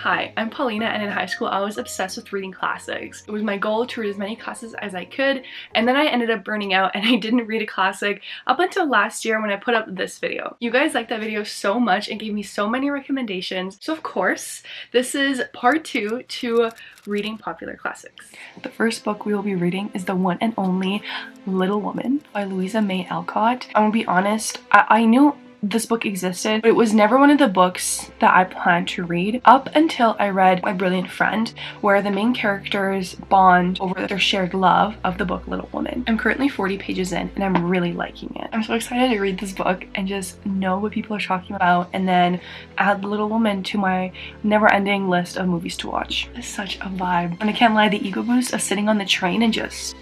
Hi, I'm Paulina, and in high school I was obsessed with reading classics. It was my goal to read as many classics as I could, and then I ended up burning out and I didn't read a classic up until last year when I put up this video. You guys liked that video so much and gave me so many recommendations, so of course, this is part 2 to reading popular classics. The first book we will be reading is the one and only Little Woman by Louisa May Alcott. I'm gonna be honest, I knew this book existed, but it was never one of the books that I planned to read up until I read My Brilliant Friend, where the main characters bond over their shared love of the book Little Woman. I'm currently 40 pages in and I'm really liking it. I'm so excited to read this book and just know what people are talking about and then add Little Woman to my never-ending list of movies to watch. It's such a vibe. And I can't lie, the ego boost of sitting on the train and just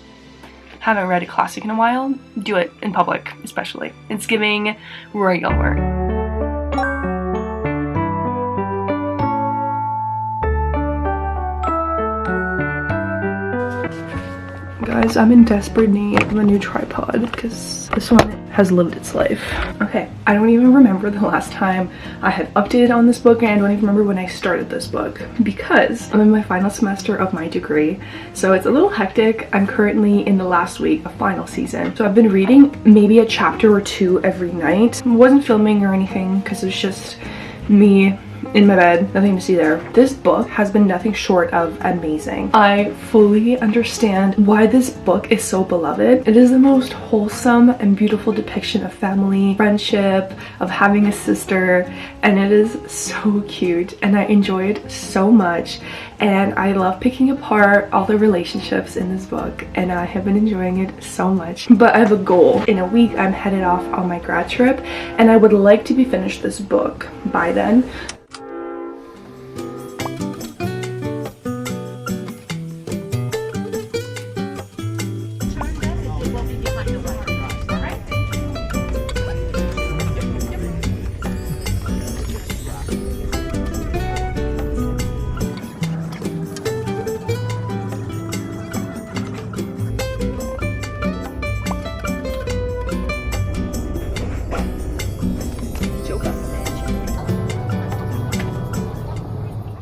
haven't read a classic in a while, do it in public especially. It's giving Roy Gilmore. Guys, I'm in desperate need of a new tripod because this one has lived its life. Okay, I don't even remember the last time I had updated on this book, and I don't even remember when I started this book because I'm in my final semester of my degree, so it's a little hectic. I'm currently in the last week of final season, so I've been reading maybe a chapter or two every night. I wasn't filming or anything because it was just me in my bed, nothing to see there. This book has been nothing short of amazing. I fully understand why this book is so beloved. It is the most wholesome and beautiful depiction of family, friendship, of having a sister, and it is so cute and I enjoy it so much, and I love picking apart all the relationships in this book and I have been enjoying it so much. But I have a goal. In a week I'm headed off on my grad trip and I would like to be finished this book by then.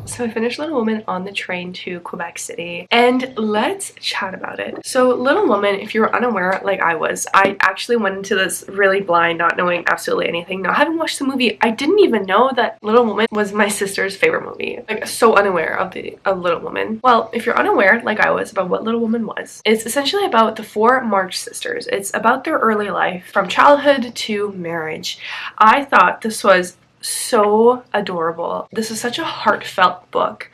So I finished Little Woman on the train to Quebec City, and let's chat about it. So Little Woman, if you're unaware like I was, I actually went into this really blind, not knowing absolutely anything. Now, having watched the movie, I didn't even know that Little Woman was my sister's favorite movie. Like, so unaware of Little Woman. Well, if you're unaware like I was about what Little Woman was, it's essentially about the 4 March sisters. It's about their early life from childhood to marriage. I thought this was so adorable. This is such a heartfelt book,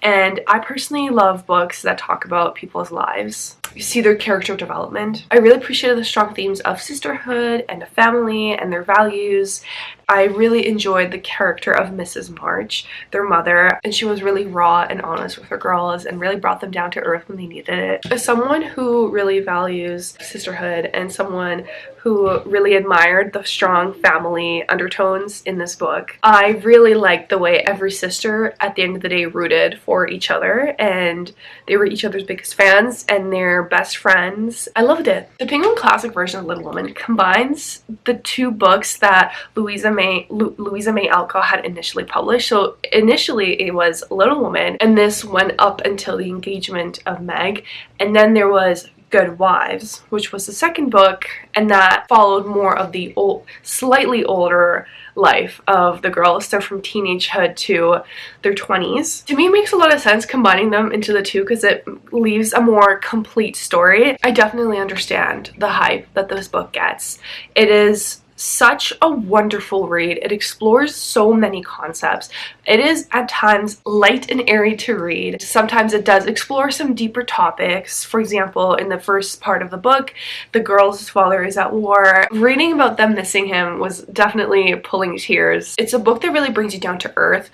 and I personally love books that talk about people's lives. You see their character development. I really appreciated the strong themes of sisterhood and a family and their values. I really enjoyed the character of Mrs. March, their mother, and she was really raw and honest with her girls and really brought them down to earth when they needed it. As someone who really values sisterhood and someone who really admired the strong family undertones in this book, I really liked the way every sister at the end of the day rooted for each other, and they were each other's biggest fans and their best friends. I loved it. The Penguin Classic version of Little Woman combines the 2 books that Louisa May Alcott had initially published. So initially it was Little Woman, and this went up until the engagement of Meg, and then there was Good Wives, which was the second book, and that followed more of the slightly older life of the girls, so from teenagehood to their 20s. To me, it makes a lot of sense combining them into the 2 because it leaves a more complete story. I definitely understand the hype that this book gets. It is such a wonderful read. It explores so many concepts. It is at times light and airy to read. Sometimes it does explore some deeper topics. For example, in the first part of the book, the girl's father is at war. Reading about them missing him was definitely pulling tears. It's a book that really brings you down to earth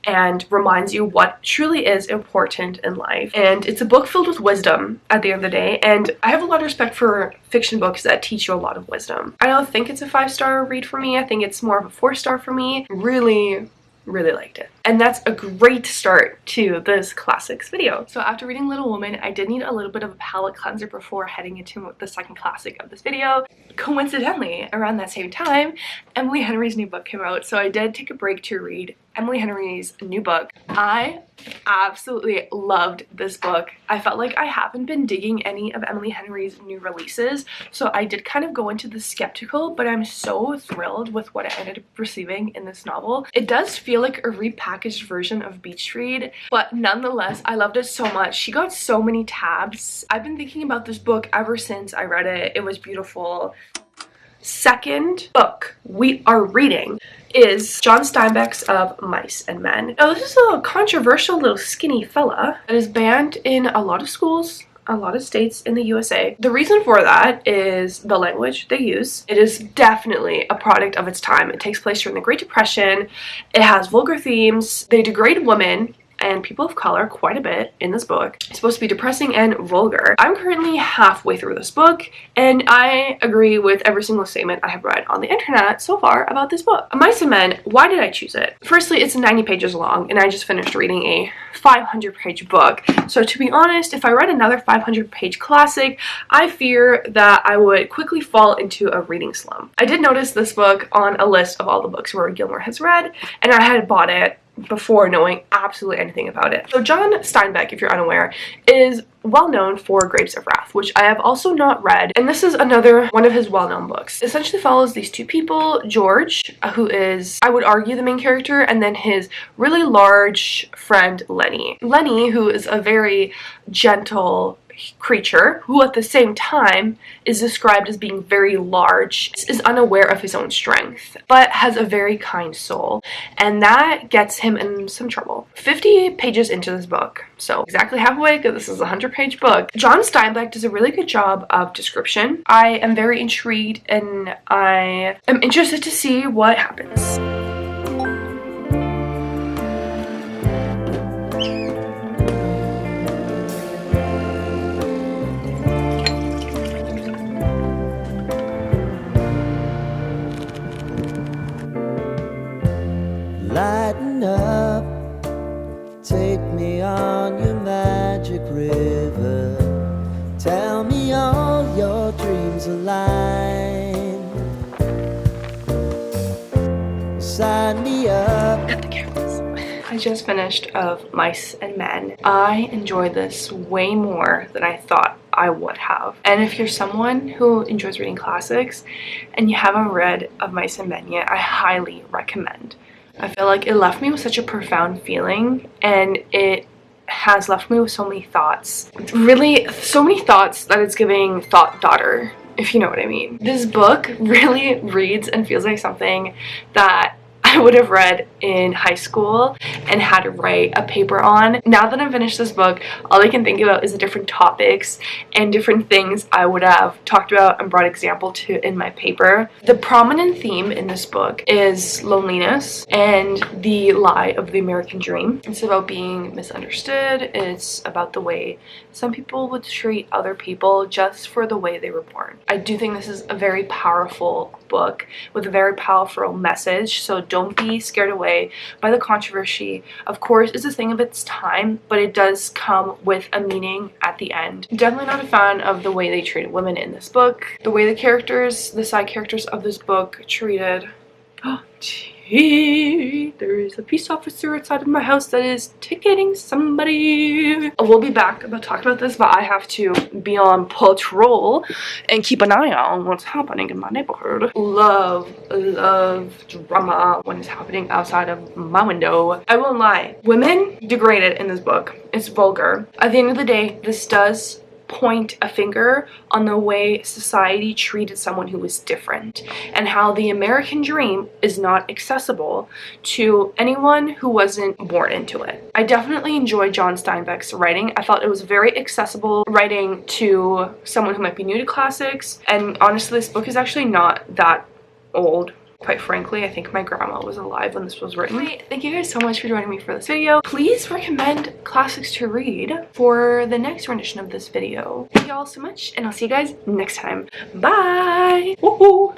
and reminds you what truly is important in life. And it's a book filled with wisdom at the end of the day, and I have a lot of respect for fiction books that teach you a lot of wisdom. I don't think it's a 5-star read for me. I think it's more of a 4-star for me. Really liked it. And that's a great start to this classics video. So after reading Little Woman, I did need a little bit of a palate cleanser before heading into the second classic of this video. Coincidentally, around that same time, Emily Henry's new book came out, so I did take a break to read Emily Henry's new book. I absolutely loved this book. I felt like I haven't been digging any of Emily Henry's new releases, so I did kind of go into the skeptical, but I'm so thrilled with what I ended up receiving in this novel. It does feel like a repackaged version of Beach Read, but nonetheless, I loved it so much. She got so many tabs. I've been thinking about this book ever since I read it. It was beautiful. Second book we are reading is John Steinbeck's Of Mice and Men. Now, this is a controversial little skinny fella that is banned in a lot of schools, a lot of states in the USA. The reason for that is the language they use. It is definitely a product of its time. It takes place during the Great Depression. It has vulgar themes. They degrade women and people of color quite a bit in this book. It's supposed to be depressing and vulgar. I'm currently halfway through this book, and I agree with every single statement I have read on the internet so far about this book. Mice and Men, why did I choose it? Firstly, it's 90 pages long, and I just finished reading a 500-page book. So to be honest, if I read another 500-page classic, I fear that I would quickly fall into a reading slump. I did notice this book on a list of all the books Rory Gilmore has read, and I had bought it before knowing absolutely anything about it. So John Steinbeck, if you're unaware, is well known for Grapes of Wrath, which I have also not read, and this is another one of his well-known books. It essentially follows these two people, George, who is, I would argue, the main character, and then his really large friend, Lenny. Lenny, who is a very gentle creature who at the same time is described as being very large, is unaware of his own strength, but has a very kind soul, and that gets him in some trouble. 50 pages into this book, so exactly halfway, because this is a 100-page book. John Steinbeck does a really good job of description. I am very intrigued, and I am interested to see what happens. Lighten up, take me on your magic river. Tell me all your dreams align. Sign me up. Cut the cameras. I just finished Of Mice and Men. I enjoyed this way more than I thought I would have. And if you're someone who enjoys reading classics and you haven't read Of Mice and Men yet, I highly recommend. I feel like it left me with such a profound feeling, and it has left me with so many thoughts. Really, so many thoughts that it's giving thought daughter, if you know what I mean. This book really reads and feels like something that I would have read in high school and had to write a paper on. Now that I've finished this book, all I can think about is the different topics and different things I would have talked about and brought example to in my paper. The prominent theme in this book is loneliness and the lie of the American dream. It's about being misunderstood. It's about the way some people would treat other people just for the way they were born. I do think this is a very powerful book with a very powerful message, so don't be scared away by the controversy. Of course, it's a thing of its time, but it does come with a meaning at the end. Definitely not a fan of the way they treated women in this book, the way the characters, the side characters of this book treated. Oh, there is a peace officer outside of my house that is ticketing somebody. We'll be back about talking about this, but I have to be on patrol and keep an eye on what's happening in my neighborhood. Love drama when it's happening outside of my window. I won't lie, women degraded in this book. It's vulgar. At the end of the day, this does point a finger on the way society treated someone who was different, and how the American dream is not accessible to anyone who wasn't born into it. I definitely enjoyed John Steinbeck's writing. I thought it was very accessible writing to someone who might be new to classics, and honestly, this book is actually not that old. Quite frankly, I think my grandma was alive when this was written. Anyway, thank you guys so much for joining me for this video. Please recommend classics to read for the next rendition of this video. Thank you all so much, and I'll see you guys next time. Bye! Woohoo!